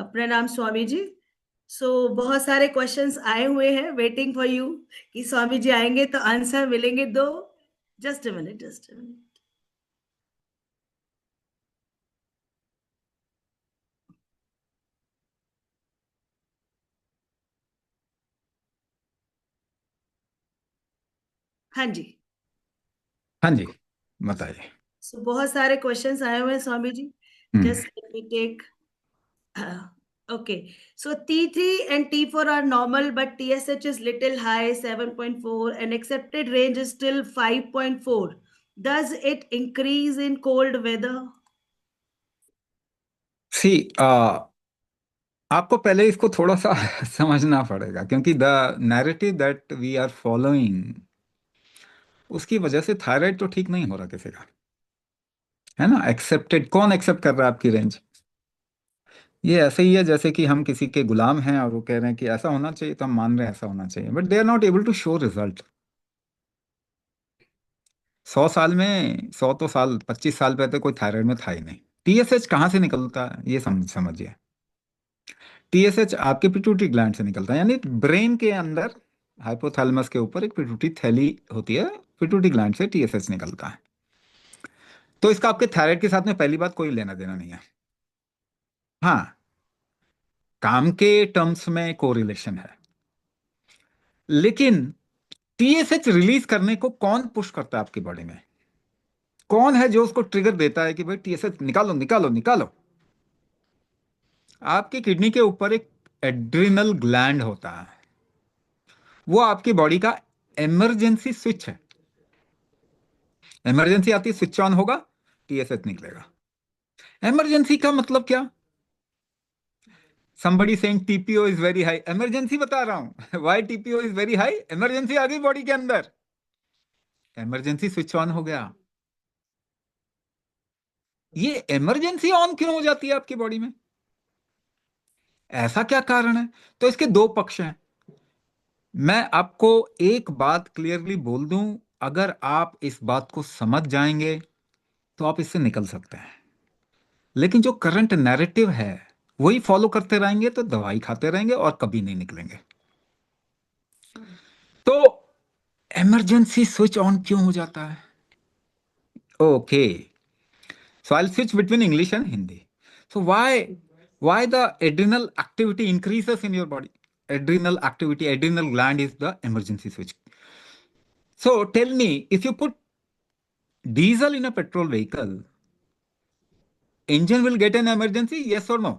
प्रणाम स्वामी जी। बहुत सारे क्वेश्चंस आए हुए हैं वेटिंग फॉर यू कि स्वामी जी आएंगे तो आंसर मिलेंगे दो। Just a minute, just a minute. हाँ जी। हाँ जी, बताइए। बहुत सारे क्वेश्चंस आए हुए हैं Swami ji. Hmm. Just let me take. Okay. T3 and T4 are normal, but TSH is little high, 7.4, and accepted range is still 5.4. Does it increase in cold weather? See आपको पहले इसको थोड़ा सा समझना पड़ेगा, क्योंकि the narrative that we are following, उसकी वजह से थायराइड तो ठीक नहीं हो रहा किसी का, है ना। एक्सेप्टेड, कौन एक्सेप्ट कर रहा है आपकी रेंज? ये ऐसे ही है जैसे कि हम किसी के गुलाम हैं और वो कह रहे हैं कि ऐसा होना चाहिए, तो हम मान रहे हैं ऐसा होना चाहिए, but they are not able to show result. 100 साल में, 100 तो साल, 25 साल पहले कोई थायराइड में था ही नहीं। टीएसएच कहाँ से निकलता है ये समझिए। टीएसएच आपके पिट्यूटरी ग्लैंड से निकलता है, यानी ब्रेन के अंदर हाइपोथैलेमस के ऊपर एक पिट्यूटरी थैली होती है, पिट्यूटरी ग्लैंड से टीएसएच निकलता है। तो इसका आपके थायराइड के साथ में पहली बात कोई लेना देना नहीं है। हाँ, काम के टर्म्स में कोरिलेशन है, लेकिन टीएसएच रिलीज करने को कौन पुश करता है आपकी बॉडी में? कौन है जो उसको ट्रिगर देता है कि भाई टीएसएच निकालो निकालो निकालो? आपकी किडनी के ऊपर एक एड्रिनल ग्लैंड होता है, वो आपकी बॉडी का इमरजेंसी स्विच है। इमरजेंसी आती है, स्विच ऑन होगा, टीएसएच निकलेगा। इमरजेंसी का मतलब क्या? somebody saying TPO is very high, emergency बता रहा हूं। Why TPO is very high? Emergency आ गई बॉडी के अंदर, इमरजेंसी स्विच ऑन हो गया। ये इमरजेंसी ऑन क्यों हो जाती है आपकी बॉडी में? ऐसा क्या कारण है? तो इसके दो पक्ष हैं। मैं आपको एक बात क्लियरली बोल दूं, अगर आप इस बात को समझ जाएंगे तो आप इससे निकल सकते हैं। लेकिन जो करंट नैरेटिव है वही फॉलो करते रहेंगे तो दवाई खाते रहेंगे और कभी नहीं निकलेंगे। तो इमरजेंसी स्विच ऑन क्यों हो जाता है? Okay, so I switch between English and Hindi. So why the adrenal activity increases in your body? Adrenal activity, adrenal gland is the emergency switch. So tell me, if you put diesel in a petrol vehicle, engine will get an emergency, yes or no?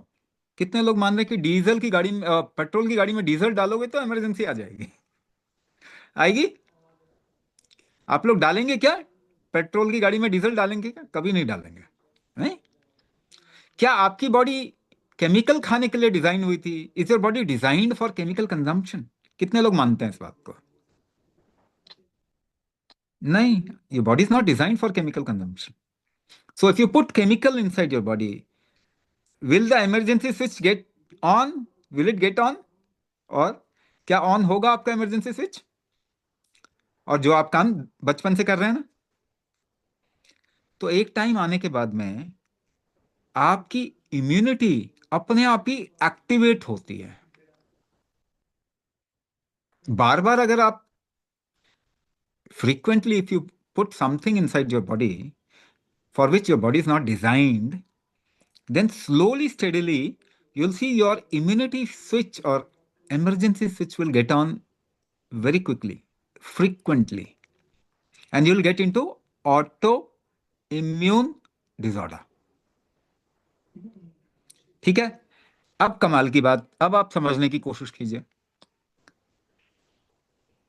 कितने लोग मान रहे हैं कि diesel की गाड़ी में, petrol की गाड़ी में डीजल डालोगे तो इमरजेंसी आ जाएगी? आएगी? आप लोग डालेंगे क्या? पेट्रोल की गाड़ी में डीजल डालेंगे क्या? कभी नहीं डालेंगे। नहीं? क्या आपकी बॉडी केमिकल खाने के लिए डिजाइन हुई थी? Is your body designed for chemical consumption? कितने लोग मानते हैं इस बात को? नहीं, your body is not designed for chemical consumption. So if you put chemical inside your body, will the emergency switch get on? Will it get on? और क्या ऑन होगा आपका इमरजेंसी स्विच? और जो आप काम बचपन से कर रहे हैं ना, तो एक टाइम आने के बाद में आपकी इम्यूनिटी अपने आप ही एक्टिवेट होती है। बार बार अगर आप frequently, if you put something inside your body for which your body is not designed, then slowly, steadily, you'll see your immunity switch or emergency switch will get on very quickly, frequently, and you'll get into autoimmune disorder. ठीक है? अब कमाल की बात, अब आप समझने की कोशिश कीजिए।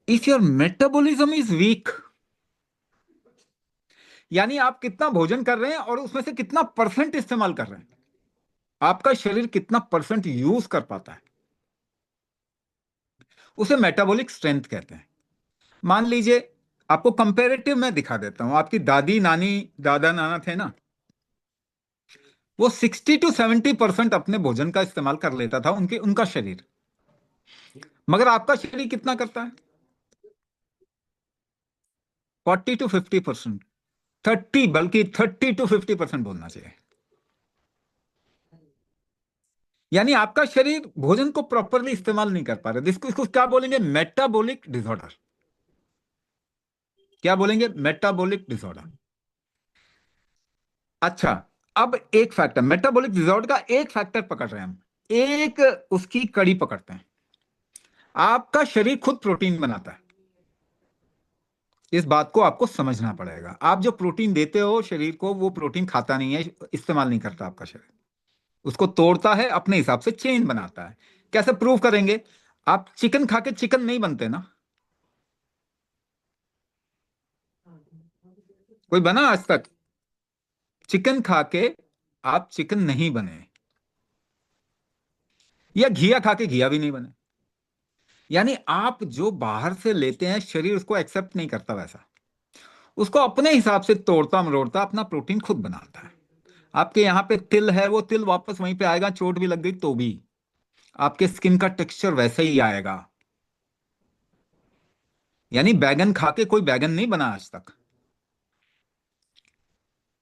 If your metabolism is weak, यानी आप कितना भोजन कर रहे हैं और उसमें से कितना परसेंट इस्तेमाल कर रहे हैं, आपका शरीर कितना परसेंट यूज कर पाता है, उसे मेटाबॉलिक स्ट्रेंथ कहते हैं। मान लीजिए, आपको कंपेरेटिव में दिखा देता हूं। आपकी दादी नानी, दादा नाना थे ना, वो 60 to 70% अपने भोजन का इस्तेमाल कर लेता था, उनका शरीर। मगर आपका शरीर कितना करता है? 40 to 50%, 30, बल्कि 30 to 50% बोलना चाहिए। यानी आपका शरीर भोजन को प्रॉपरली इस्तेमाल नहीं कर पा रहा। इसको क्या बोलेंगे? Metabolic disorder. क्या बोलेंगे? Metabolic disorder. अच्छा, अब एक फैक्टर, मेटाबॉलिक डिसऑर्डर का एक फैक्टर पकड़ रहे हैं हम, एक उसकी कड़ी पकड़ते हैं। आपका शरीर खुद प्रोटीन बनाता है। इस बात को आपको समझना पड़ेगा। आप जो प्रोटीन देते हो शरीर को, वो प्रोटीन खाता नहीं है, इस्तेमाल नहीं करता आपका शरीर, उसको तोड़ता है, अपने हिसाब से चेन बनाता है। कैसे प्रूव करेंगे? आप चिकन खा के चिकन नहीं बनते ना। कोई बना आज तक? चिकन खा के आप चिकन नहीं बने, या घिया खा के घिया भी नहीं बने। यानी आप जो बाहर से लेते हैं, शरीर उसको एक्सेप्ट नहीं करता वैसा, उसको अपने हिसाब से तोड़ता मरोड़ता अपना प्रोटीन खुद बनाता है। आपके यहाँ पे तिल है, वो तिल वापस वहीं पे आएगा, चोट भी लग गई तो भी आपके स्किन का टेक्सचर वैसे ही आएगा। यानी बैगन खा के कोई बैगन नहीं बना आज तक।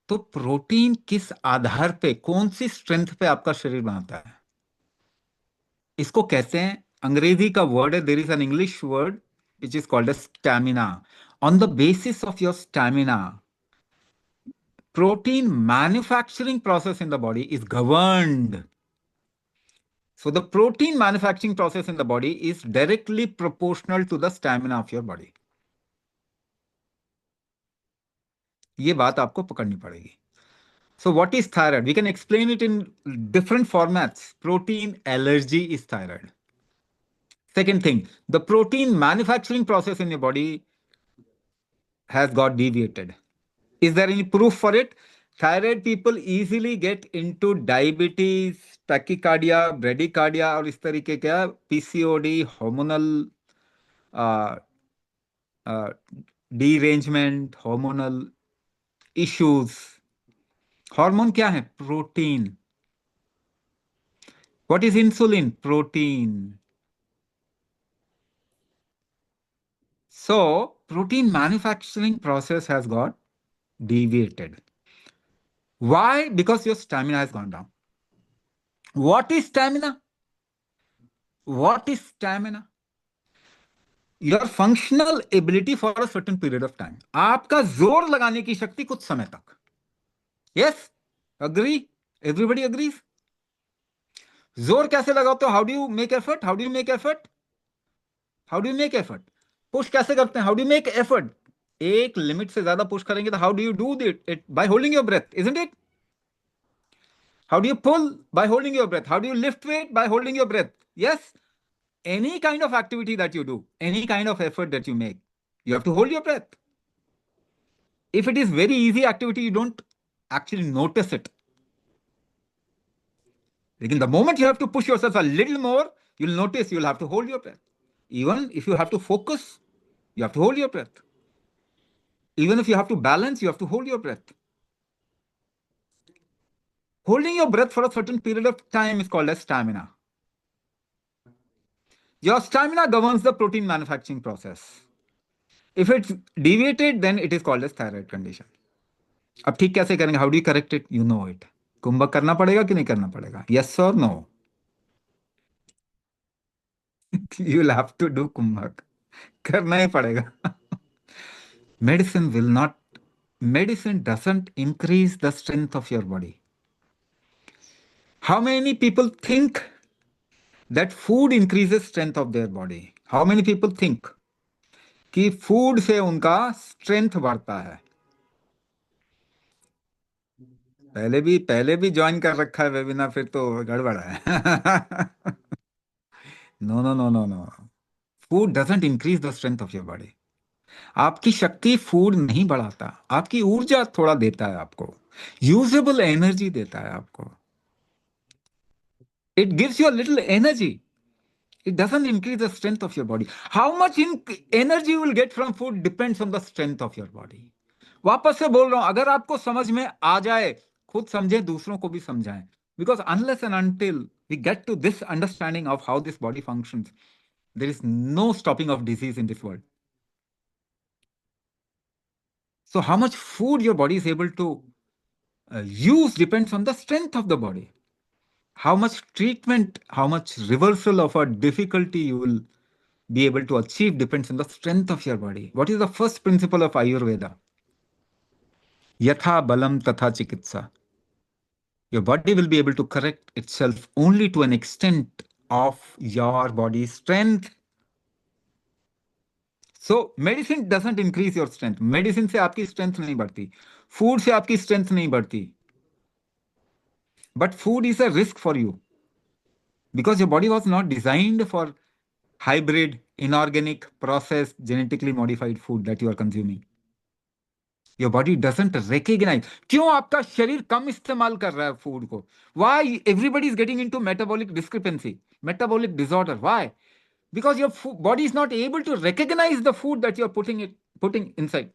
तो प्रोटीन किस आधार पे, कौन सी स्ट्रेंथ पे आपका शरीर बनाता है? इसको कहते हैं, अंग्रेजी का वर्ड है, there is an English word which is called as stamina. On the basis of your stamina, protein manufacturing process in the body is governed. So the protein manufacturing process in the body is directly proportional to the stamina of your body. ये बात आपको पकड़नी पड़ेगी. So what is thyroid? We can explain it in different formats. Protein allergy is thyroid. Second thing, the protein manufacturing process in your body has got deviated. Is there any proof for it? Thyroid people easily get into diabetes, tachycardia, bradycardia और इस तरीके का PCOD, hormonal derangement, hormonal issues. Hormone क्या है? Protein. What is insulin? Protein. So protein manufacturing process has got deviated. Why? Because your stamina has gone down. What is stamina? What is stamina? Your functional ability for a certain period of time. आपका जोर लगाने की शक्ति कुछ समय तक. Yes? Agree? Everybody agrees? जोर कैसे लगाते हो? How do you make effort? How do you make effort? How do you make effort? Push कैसे करते हैं? How do you make effort? एक लिमिट से ज्यादा पुश करेंगे तो how do you do it? By holding your breath, isn't it? How do you pull? By holding your breath. How do you lift weight? By holding your breath. Yes? Any kind of activity that you do, any kind of effort that you make, you have to hold your breath. If it is very easy activity, you don't actually notice it. Again, the moment you have to push yourself a little more, you'll notice you'll have to hold your breath. Even if you have to focus, you have to hold your breath. Even if you have to balance, you have to hold your breath. Holding your breath for a certain period of time is called as stamina. Your stamina governs the protein manufacturing process. If it's deviated, then it is called as thyroid condition. अब ठीक कैसे करेंगे? How do correct it? You know it. कुंभक करना पड़ेगा कि नहीं करना पड़ेगा? यस और no? You will have to do kumbhak. करना ही पड़ेगा. Medicine will not, medicine doesn't increase the strength of your body. How many people think that food increases strength of their body? How many people think कि food से उनका strength बढ़ता है? पहले भी ज्वाइन कर रखा है वेबिनार, फिर तो गड़बड़ है. No no no no no. Food doesn't increase the strength of your body. आपकी शक्ति फूड नहीं बढ़ाता, आपकी ऊर्जा थोड़ा देता है आपको, यूजेबल एनर्जी देता है आपको. It gives you a little energy. It doesn't increase the strength of your body. How much energy you will get from food depends on the strength of your body. वापस से बोल रहा हूं, अगर आपको समझ में आ जाए, खुद समझे, दूसरों को भी समझाएं. Because unless and until we get to this understanding of how this body functions, there is no stopping of disease in this world. So how much food your body is able to use depends on the strength of the body. how much treatment, how much reversal of a difficulty you will be able to achieve depends on the strength of your body. What is the first principle of Ayurveda? Yatha balam tatha chikitsa. Your body will be able to correct itself only to an extent of your body's strength. So medicine doesn't increase your strength. Medicine से आपकी strength नहीं बढ़ती. Food से आपकी strength नहीं बढ़ती. But food is a risk for you because your body was not designed for hybrid, inorganic, processed, genetically modified food that you are consuming. Your body doesn't recognize. क्यों आपका शरीर कम इस्तेमाल कर रहा है फूड को? Why everybody is getting into metabolic discrepancy, metabolic disorder? Why? Because your body is not able to recognize the food that you are putting inside.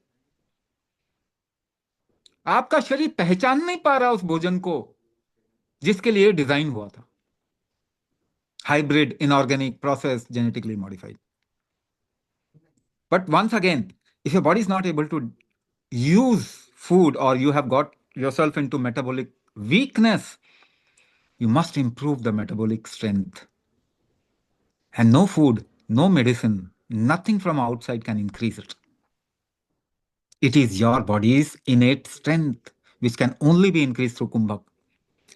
आपका शरीर पहचान नहीं पा रहा उस भोजन को जिसके लिए डिजाइन हुआ था. Hybrid, inorganic, processed, genetically modified. But once again, if your body is not able to use food or you have got yourself into metabolic weakness, you must improve the metabolic strength. And no food, no medicine, nothing from outside can increase it. It is your body's innate strength which can only be increased through kumbhak.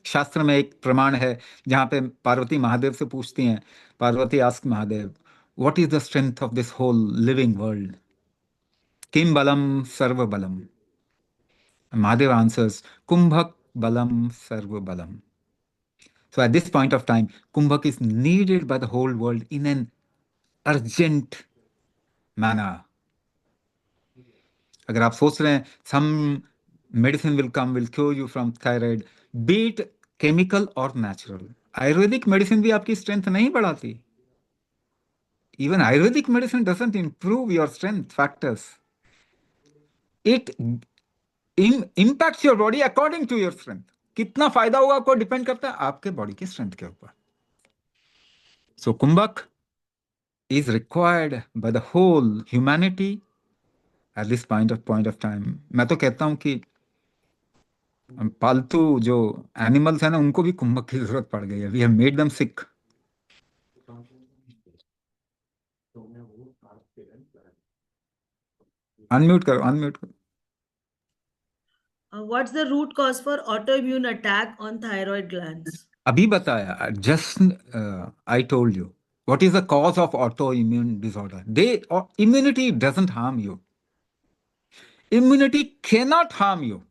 शास्त्र में एक प्रमाण है जहां पे पार्वती महादेव से पूछती हैं. Parvati ask Mahadev, what is the strength of this whole living world? Kim balam sarva balam. Mahadev answers, Kumbhak balam sarva balam. So at this point of time, Kumbhak is needed by the whole world in an urgent manner. अगर आप सोच रहे हैं some medicine will come, will cure you from thyroid, be it chemical or natural. Ayurvedic medicine भी आपकी strength नहीं बढ़ाती. Even Ayurvedic medicine doesn't improve your strength factors. It impacts your body according to your strength. कितना फायदा होगा आपको depend करता है आपके बॉडी की स्ट्रेंथ के ऊपर. सो कुंभक is required by the whole humanity at this point of time. मैं तो कहता हूं कि पालतू जो एनिमल्स है ना उनको भी कुंभक की जरूरत पड़ गई है. We have made them sick. Unmute करो. What's the root cause for autoimmune attack on thyroid glands? अभी बताया. Just I told you. What is the cause of autoimmune disorder? Immunity doesn't harm you. Immunity cannot harm you.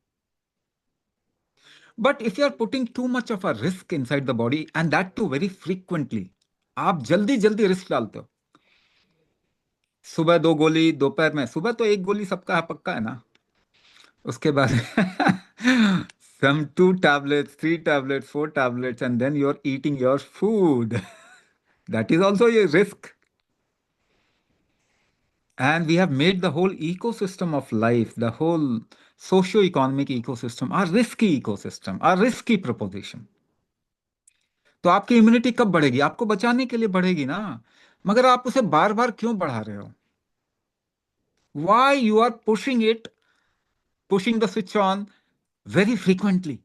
But if you are putting too much of a risk inside the body, and that too very frequently, आप जल्दी जल्दी risk डालते हो. सुबह 2 गोली, दोपहर में. सुबह तो 1 गोली सबका पक्का है ना. उसके बाद some 2 tablets, 3 tablets, 4 tablets, and then you're eating your food. That is also a risk. And we have made the whole ecosystem of life, the whole socio-economic ecosystem, our risky ecosystem, our risky proposition. तो आपकी immunity कब बढ़ेगी? आपको बचाने के लिए बढ़ेगी ना. मगर आप उसे बार बार क्यों बढ़ा रहे हो? Why you are pushing the switch on very frequently?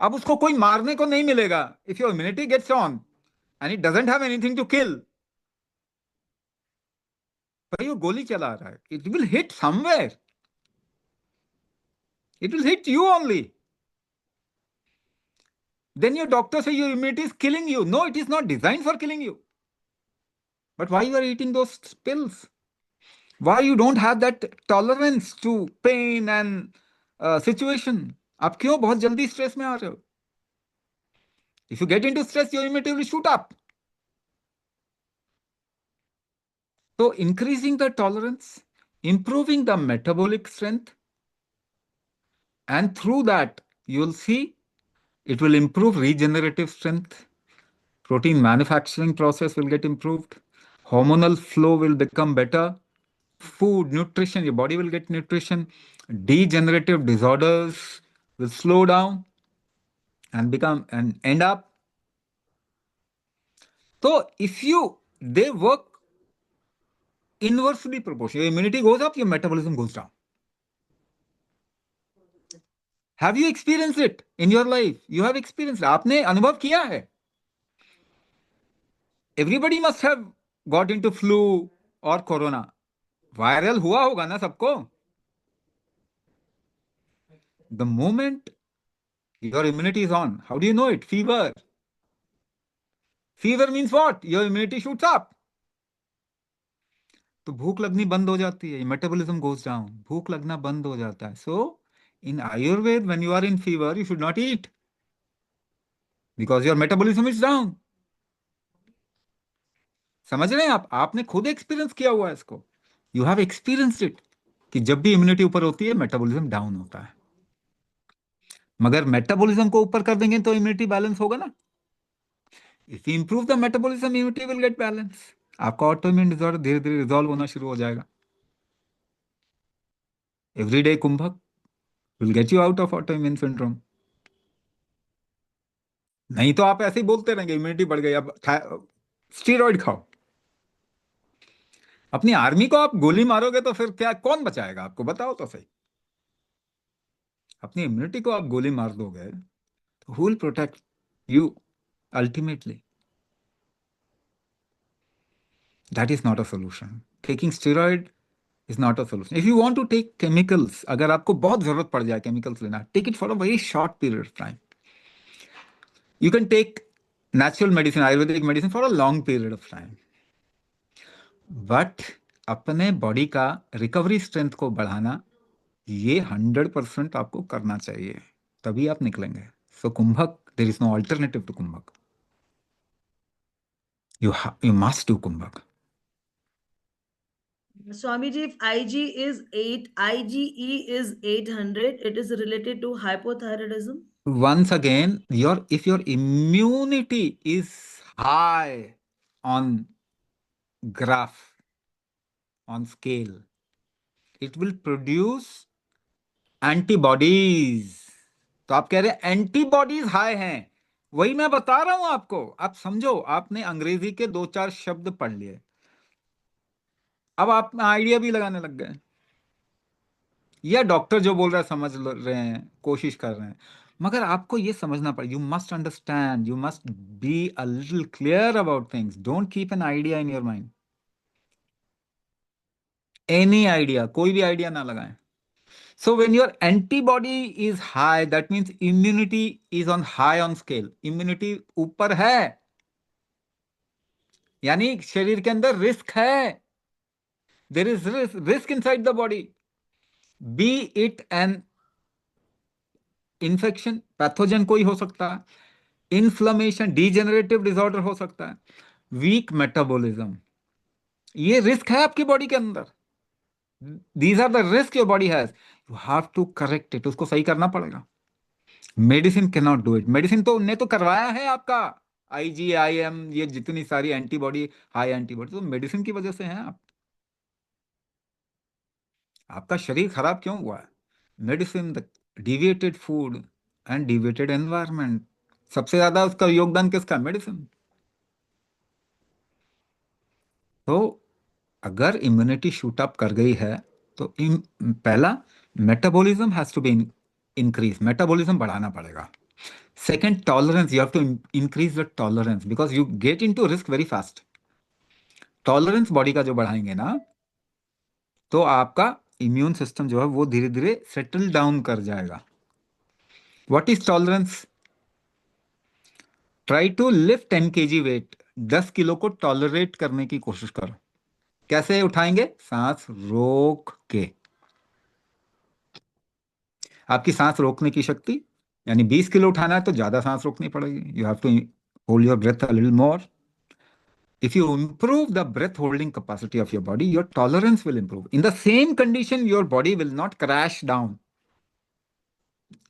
अब उसको कोई मारने को नहीं मिलेगा. If your immunity gets on and it doesn't have anything to kill, पर ये गोली चला रहा है. It will hit somewhere. It will hit you only. Then your doctor says your immunity is killing you. No, it is not designed for killing you. But why you are eating those pills? Why you don't have that tolerance to pain and situation? आप क्यों बहुत जल्दी stress में आ रहे हो? If you get into stress, your immunity will shoot up. So increasing the tolerance, improving the metabolic strength, and through that you will see it will improve regenerative strength. Protein manufacturing process will get improved. Hormonal flow will become better. Food, nutrition, your body will get nutrition. Degenerative disorders will slow down and end up. So if they work inversely proportional. Your immunity goes up, your metabolism goes down. Have you experience it in your life? You have experience, आपने अनुभव किया है। Everybody must have got into flu और corona, viral हुआ होगा ना सबको। The moment your immunity is on, how do you know it? Fever means what? Your immunity shoots up. तो भूख लगनी बंद हो जाती है, मेटाबॉलिज्म गोज डाउन, भूख लगना बंद हो जाता है। So in Ayurveda when you are in fever you should not eat because your metabolism is down. समझ रहे हैं आप? आपने खुद एक्सपीरियंस किया हुआ है इसको, यू हैव एक्सपीरियंस इट कि जब भी इम्यूनिटी ऊपर होती है मेटाबॉलिज्म डाउन होता है। मगर मेटाबॉलिज्म को ऊपर कर देंगे तो इम्यूनिटी बैलेंस होगा ना। If you improve the metabolism immunity will get balance, आपका ऑटो इम्यून डिसऑर्डर धीरे धीरे रिजॉल्व होना शुरू हो जाएगा। Everyday kumbhak will get you out of auto immune syndrome. नहीं तो आप ऐसे ही बोलते रहेंगे इम्यूनिटी बढ़ गई, अब स्टीरॉइड खाओ। अपनी आर्मी को आप गोली मारोगे तो फिर क्या, कौन बचाएगा आपको? बताओ तो सही। अपनी इम्यूनिटी को आप गोली मार दोगे तो who will protect you ultimately? That is not a solution. Taking steroid is not a solution. If you want to take chemicals, अगर आपको बहुत जरूरत पड़ जाए केमिकल्स लेना, take it for a very short period of time. You can take natural medicine, Ayurvedic medicine for a long period of time, but अपने body का recovery strength को बढ़ाना, ये 100% आपको करना चाहिए, तभी आप निकलेंगे। So kumbhak, there is no alternative to kumbhak. You must do kumbhak. Swamiji, if IG is 8, IgE is 800, it is related to hypothyroidism. Once again, if your immunity is high on graph, on scale, it will produce antibodies. तो आप कह रहे हैं antibodies high हैं, वही मैं बता रहा हूं आपको। आप समझो, आपने अंग्रेजी के 2-4 शब्द पढ़ लिए, अब आप आइडिया भी लगाने लग गए, या डॉक्टर जो बोल रहा है समझ रहे हैं, कोशिश कर रहे हैं। मगर आपको ये समझना पड़ेगा, you must understand, you must be a little clear about things, don't keep an idea in your mind. Any idea, कोई भी आइडिया ना लगाएं। So when your antibody is high, that means immunity is on high on scale. Immunity ऊपर है, यानी शरीर के अंदर रिस्क है। There is risk inside the body. Be it an infection, pathogen कोई हो सकता है, इन्फ्लेमेशन, डिजेनरेटिव डिसऑर्डर हो सकता है, वीक मेटाबॉलिज्म, ये रिस्क है आपकी बॉडी के अंदर। These are the risk your body has. You have to correct it. उसको सही करना पड़ेगा। Medicine can not do it. Medicine तो ने तो करवाया है आपका, IgIm, ये जितनी सारी एंटीबॉडी, हाई एंटीबॉडी, तो मेडिसिन की वजह से हैं आप। आपका शरीर खराब क्यों हुआ है? Medicine, the deviated food and deviated environment, सबसे ज्यादा उसका योगदान किसका? मेडिसिन। तो अगर इम्यूनिटी शूट अप कर गई है तो पहला, metabolism has to be increase, metabolism बढ़ाना पड़ेगा। Second, tolerance, you have to increase the tolerance because you get into risk very fast. Tolerance body का जो बढ़ाएंगे ना, तो आपका इम्यून सिस्टम जो है वो धीरे धीरे सेटल डाउन कर जाएगा। What is tolerance? Try to lift 10 kg weight, 10 kilo को टॉलरेट करने की कोशिश करो। कैसे उठाएंगे? सांस रोक के। आपकी सांस रोकने की शक्ति, यानी 20 किलो उठाना है तो ज्यादा सांस रोकनी पड़ेगी, you have to hold your breath a little more. If you improve the breath holding capacity of your body, your tolerance will improve. In the same condition, your body will not crash down.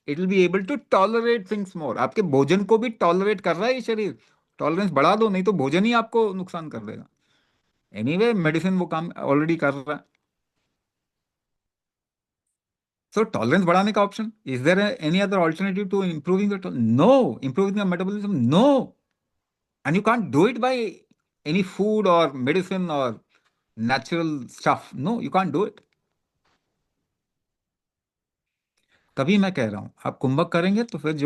It will be able to tolerate things more. आपके भोजन को भी tolerate कर रहा है ये शरीर। Tolerance बढ़ा दो, नहीं तो भोजन ही आपको नुकसान कर देगा। एनीवे मेडिसिन वो काम ऑलरेडी कर रहा है। सो टॉलरेंस बढ़ाने का option, is there any other alternative to improving the? No. Improving the metabolism, no. And you can't do it by any food और मेडिसिन और natural stuff. No, you can't do it. तभी मैं कह रहा हूं आप कुंभक करेंगे तो फिर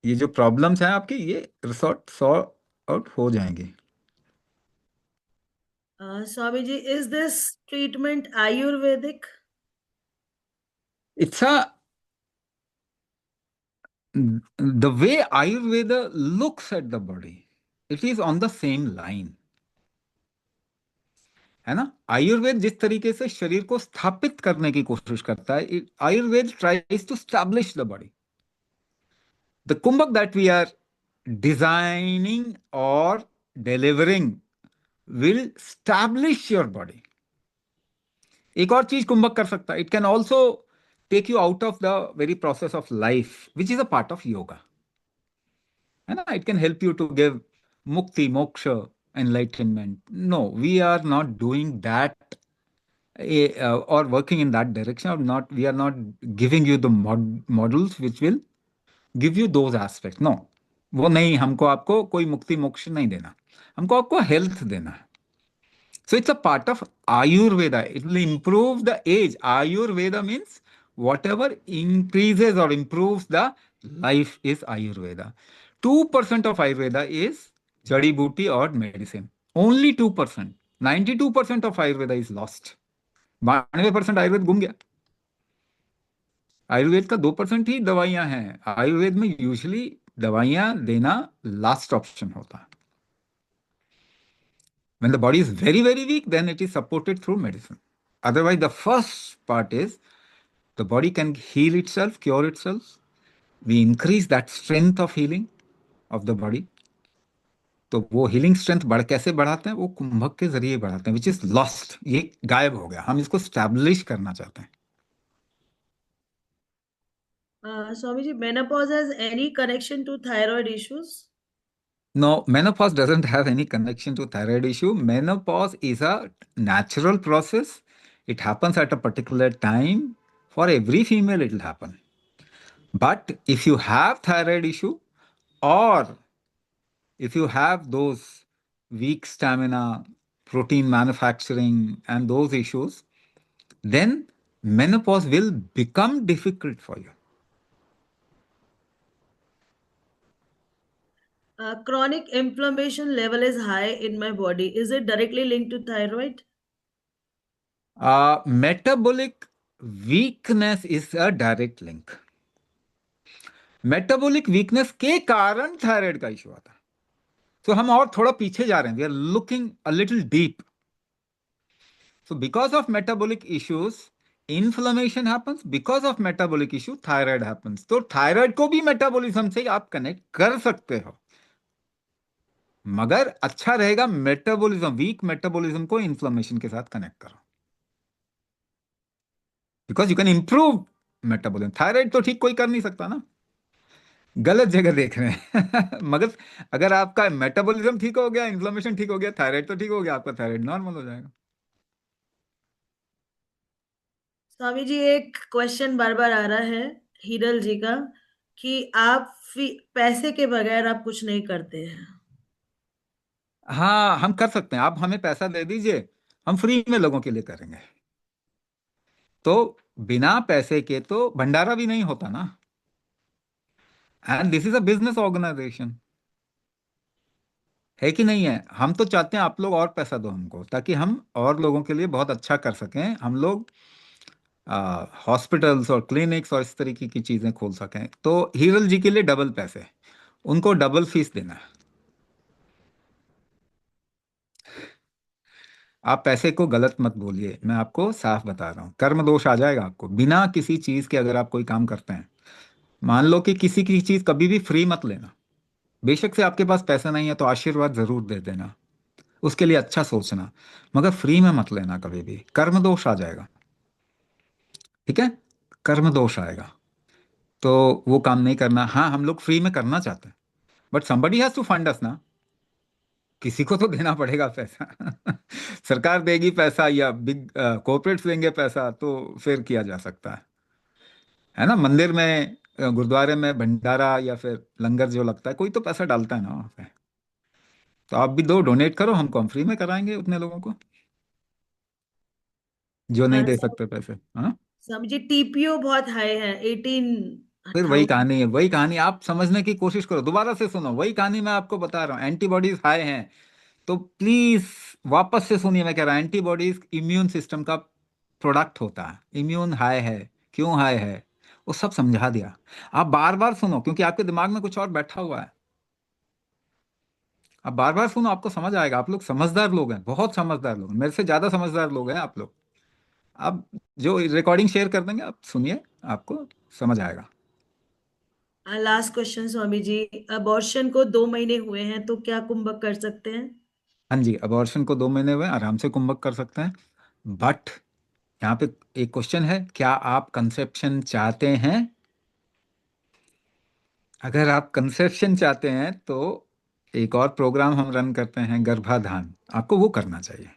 ये जो प्रॉब्लम्स हैं आपकी, ये रिसॉर्ट सॉर्ट आउट हो जाएंगे। Swamiji, is this treatment Ayurvedic? It's a the way Ayurveda looks at the body, it is on the same line, है ना। आयुर्वेद जिस तरीके से शरीर को स्थापित करने की कोशिश करता है, Ayurveda tries to establish the body. The kumbhak that we are designing और delivering will establish your body. एक और चीज कुंभक कर सकता है, it can also take you out of the very process of life which is a part of yoga, है ना। It can help you to give mukti, moksha, enlightenment. No, we are not doing that, or working in that direction, or not. We are not giving you the models which will give you those aspects. No, वो नहीं, हमको आपको कोई मुक्ति मोक्ष नहीं देना, हमको आपको हेल्थ देना है। So it's a part of Ayurveda. It will improve the age. Ayurveda means whatever increases or improves the life is Ayurveda. 2% of Ayurveda is Jadi Booty or medicine. Only 2%. 92% of Ayurveda is lost. 92% Ayurveda गुम गया। आयुर्वेद का 2% ही दवाइयां हैं। आयुर्वेद में usually दवाइयां देना last option होता है। When the body is very, very weak, then it is supported through medicine. Otherwise, the first part is the body can heal itself, cure itself. We increase that strength of healing of the body. तो वो healing strength कैसे बढ़ाते हैं? वो कुंभक के जरिए बढ़ाते हैं, विच इज लॉस्ट, ये गायब हो गया, हम इसको स्टैब्लिश करना चाहते हैं। Swamiji, menopause has any connection to thyroid issues? No, menopause doesn't have any connection to thyroid issue. Menopause is a natural process. It happens at a particular time. For every female, it will happen. But if you have thyroid issue, or if you have those weak stamina, protein manufacturing, and those issues, then menopause will become difficult for you. Chronic inflammation level is high in my body. Is it directly linked to thyroid? Metabolic weakness is a direct link. Metabolic weakness के कारण thyroid का issue आता है। तो हम और थोड़ा पीछे जा रहे हैं, we are looking a little deep. So because of metabolic issues, inflammation happens. Because of metabolic issue, thyroid happens. तो थायराइड को भी मेटाबॉलिज्म से आप कनेक्ट कर सकते हो, मगर अच्छा रहेगा मेटाबॉलिज्म, वीक मेटाबॉलिज्म को इन्फ्लेमेशन के साथ कनेक्ट करो, because you can improve metabolism. Thyroid तो ठीक कोई कर नहीं सकता ना, गलत जगह देख रहे हैं। मगर अगर आपका मेटाबॉलिज्म ठीक हो गया, इन्फ्लेमेशन ठीक हो गया, थायराइड तो ठीक हो गया, आपका थायराइड नॉर्मल हो जाएगा। स्वामी जी, एक क्वेश्चन बार बार आ रहा है हीरल जी का, कि आप पैसे के बगैर आप कुछ नहीं करते हैं। हाँ, हम कर सकते हैं, आप हमें पैसा दे दीजिए, हम फ्री में लोगों के लिए करेंगे। तो बिना पैसे के तो भंडारा भी नहीं होता ना, and this is a business organisation, है कि नहीं है। हम तो चाहते हैं आप लोग और पैसा दो हमको, ताकि हम और लोगों के लिए बहुत अच्छा कर सकें, हम लोग हॉस्पिटल्स और क्लिनिक्स और इस तरीके की चीजें खोल सकें। तो हीरल जी के लिए डबल पैसे, उनको डबल फीस देना है। आप पैसे को गलत मत बोलिए, मैं आपको साफ बता रहा हूँ, कर्म दोष आ जाएगा आपको बिना किसी चीज के। अगर आप कोई काम करते हैं, मान लो कि किसी की चीज कभी भी फ्री मत लेना। बेशक से आपके पास पैसा नहीं है तो आशीर्वाद जरूर दे देना, उसके लिए अच्छा सोचना, मगर फ्री में मत लेना कभी भी, कर्म दोष आ जाएगा। ठीक है, कर्म दोष आएगा, तो वो काम नहीं करना। हाँ, हम लोग फ्री में करना चाहते हैं, but somebody has to fund us ना, किसी को तो देना पड़ेगा पैसा। सरकार देगी पैसा या बिग कॉर्पोरेट्स देंगे पैसा, तो फिर किया जा सकता है ना। मंदिर में, गुरुद्वारे में भंडारा या फिर लंगर जो लगता है, कोई तो पैसा डालता है ना वहाँ पे। तो आप भी दो, डोनेट करो हमको, हम फ्री में कराएंगे उतने लोगों को। जो नहीं दे सम- सकते पैसे। हाँ, समझिए टीपीओ बहुत हाई है, 18 फिर वही थाउजेंड कहानी है, वही कहानी आप समझने की कोशिश करो, दोबारा से सुनो, वही कहानी मैं आपको बता रहा हूँ, एंटीबॉडीज हाई हैं। तो प्लीज वापस से सुनिए, मैं कह रहा हूँ एंटीबॉडीज इम्यून सिस्टम का प्रोडक्ट होता है, इम्यून हाई है, क्यों हाई है, वो सब समझा दिया। आप बार बार सुनो, क्योंकि आपके दिमाग में कुछ और बैठा हुआ है। आप बार बार सुनो, आपको समझ आएगा। आप लोग समझदार लोग हैं, बहुत समझदार लोग हैं, मेरे से ज्यादा समझदार लोग हैं आप लोग। आप जो रिकॉर्डिंग शेयर कर देंगे, आप सुनिए, आपको समझ आएगा। Last question Swami ji, abortion को 2 महीने हुए हैं तो क्या कुंभक कर सकते हैं? हाँ जी, अबॉर्शन को 2 महीने हुए, आराम से कुंभक कर सकते हैं। बट यहाँ पे एक क्वेश्चन है, क्या आप कंसेप्शन चाहते हैं? अगर आप कंसेप्शन चाहते हैं तो एक और प्रोग्राम हम रन करते हैं, गर्भाधान, आपको वो करना चाहिए।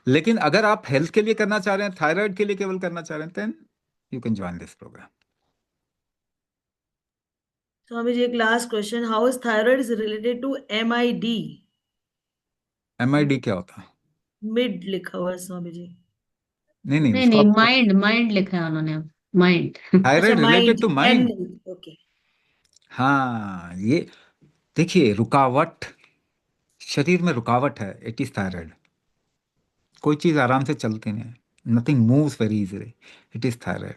लेकिन अगर आप हेल्थ के लिए करना चाह रहे हैं, थायराइड के लिए केवल करना चाह रहे हैं, then you can join this programme. Swami ji एक last question, how is thyroid is related to MID? MID क्या होता है? मिड लिखा हुआ है स्वामी जी। नहीं नहीं, नहीं उसको नहीं, आप, माइंड माइंड लिखा है उन्होंने। माइंड। अच्छा thyroid related mind, to an mind. Okay. हाँ, ये देखिए, रुकावट, शरीर में रुकावट है, इट इज थायराइड। कोई चीज आराम से चलती नहीं, nothing moves very easily, it is thyroid.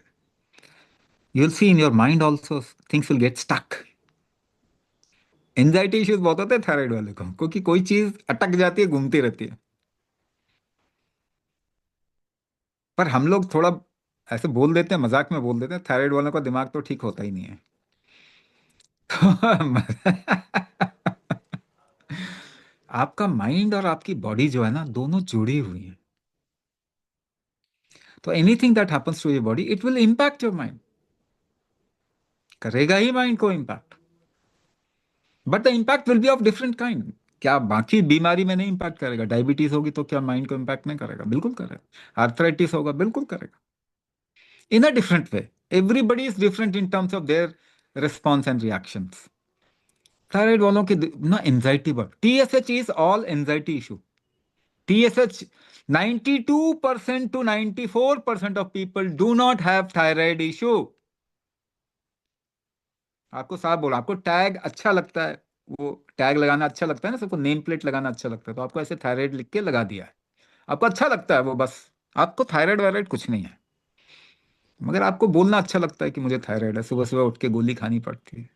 You will see in your mind also, things will get stuck. Anxiety issues बहुत होते हैं थायराइड वाले को, क्योंकि कोई चीज अटक जाती है, घूमती रहती है। पर हम लोग थोड़ा ऐसे बोल देते हैं, मजाक में बोल देते हैं, थायराइड वालों का दिमाग तो ठीक होता ही नहीं है। आपका माइंड और आपकी बॉडी जो है ना, दोनों जुड़ी हुई है। तो anything that happens to your body, it will impact your mind, करेगा ही माइंड को impact. But the impact will be of different kind. क्या बाकी बीमारी में नहीं इम्पैक्ट करेगा? डायबिटीज होगी तो क्या माइंड को इम्पैक्ट नहीं करेगा? बिल्कुल करेगा। आर्थराइटिस होगा, बिल्कुल करेगा, in a different way. Everybody is different in terms of their response and reactions. Thyroid वालों की ना एंजाइटी बढ़, TSH is all anxiety issue. TSH, 92% to 94% of people do not have thyroid issue। आपको साफ बोला, आपको टैग अच्छा लगता है, वो टैग लगाना अच्छा लगता है ना सबको, नेम प्लेट लगाना अच्छा लगता है, तो आपको ऐसे थायराइड लिख के लगा दिया है, आपको अच्छा लगता है वो, बस आपको थायराइड वायराइड कुछ नहीं है। मगर आपको बोलना अच्छा लगता है कि मुझे थायराइड है, सुबह सुबह उठ के गोली खानी पड़ती है।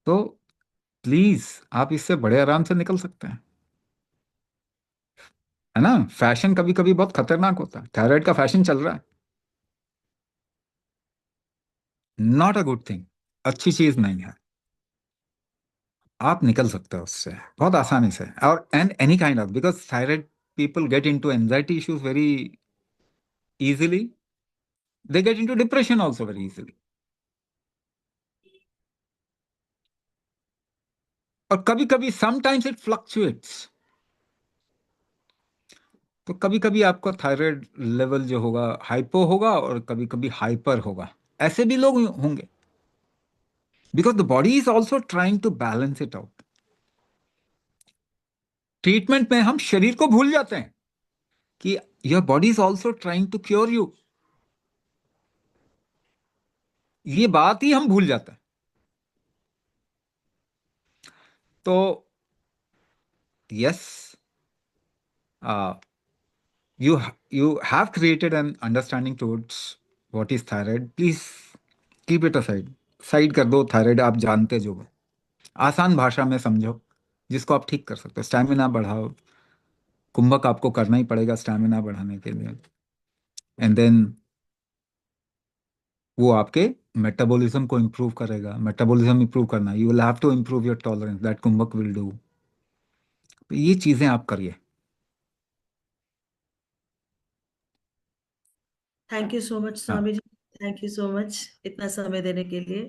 तो प्लीज, आप इससे बड़े आराम से निकल सकते हैं, है ना। फैशन कभी कभी बहुत खतरनाक होता है, थायराइड का फैशन चल रहा है, नॉट अ गुड थिंग, अच्छी चीज नहीं है। आप निकल सकते हो उससे बहुत आसानी से, और and any kind of, because thyroid people get into anxiety issues very easily, they get into depression also very easily. और कभी कभी समटाइम्स इट फ्लक्चुएट्स, तो कभी कभी आपका थायराइड लेवल जो होगा हाइपो होगा, और कभी कभी हाइपर होगा, ऐसे भी लोग होंगे, because the body is also trying to balance it out. Treatment में हम शरीर को भूल जाते हैं कि your body is also trying to cure you, ये बात ही हम भूल जाते हैं। तो yes, you you have created an understanding towards what is thyroid, please keep it aside, side कर दो थायराइड, आप जानते जो हो, आसान भाषा में समझो, जिसको आप ठीक कर सकते हो। स्टैमिना बढ़ाओ, कुंभक आपको करना ही पड़ेगा स्टैमिना बढ़ाने के लिए, एंड देन वो आपके मेटाबॉलिज्म को इंप्रूव करेगा। मेटाबॉलिज्म इंप्रूव करना, you will have to improve your tolerance, that kumbhak will do. तो ये चीजें आप करिए। थैंक यू सो मच हाँ, Swami ji, thank you so much इतना समय देने के लिए।